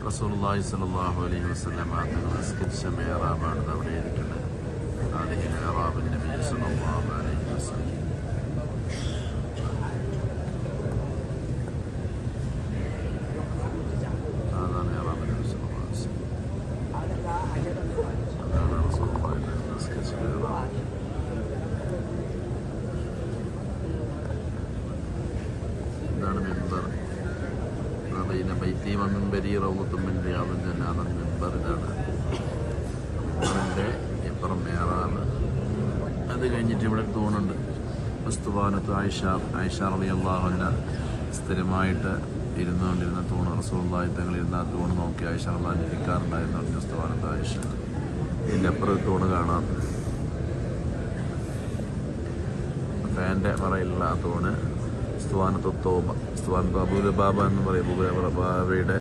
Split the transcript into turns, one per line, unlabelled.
റസൂലുള്ളാഹി സ്വല്ലല്ലാഹു അലൈഹി വസല്ലം തങ്ങൾ നിസ്കരിച്ച മിഹ്റാബാണ് അവിടെ ഇരിക്കുന്നത്. ഹാദിഹി മിഹ്റാബുൻ നബി സ്വല്ലല്ലാഹു അലൈഹി വസല്ലം. هذا ميراب النبي صلى الله عليه وسلم. هذا رسول الله നിസ്കരിച്ച മിഹ്റാബ്. ഇതാണ് മിമ്പർ. ബൈന ബൈത്തി വ മിമ്പരി റൗളത്തും മിൻ റിയാദിൽ ജന്ന. അതാണ് മിമ്പർ. ഇതാണ് മിമ്പറിൻ്റെ ഇപ്പുറം മിഹ്റാബ്. അത് കഴിഞ്ഞിട്ട് ഇവിടെ തൂണുണ്ട്. ഉസ്തുവാനത്ത് ആയിഷ റളിയല്ലാഹു അൻഹ സ്ഥിരമായിട്ട് ഇരുന്നുകൊണ്ടിരുന്ന തൂണ്. റസൂലുള്ളാഹി തങ്ങൾ ഇരുന്ന ആ തൂണ് നോക്കി ആയിഷ റളിയല്ലാഹു അൻഹ ഇരിക്കാറുണ്ടായിരുന്നു. ഉസ്തുവാനത്ത് ആയിഷ. ഇതിൻ്റെ അപ്പുറം തൂണ് കാണാം. ഫാൻ്റെ മറയിലുള്ള ആ തൂണ് ഉസ്തുവാനത്ത് തോബ. ഉസ്തുവാനത്ത് അബൂ ലുബാബ എന്ന് പറയും. അബൂ ലുബാബയുടെ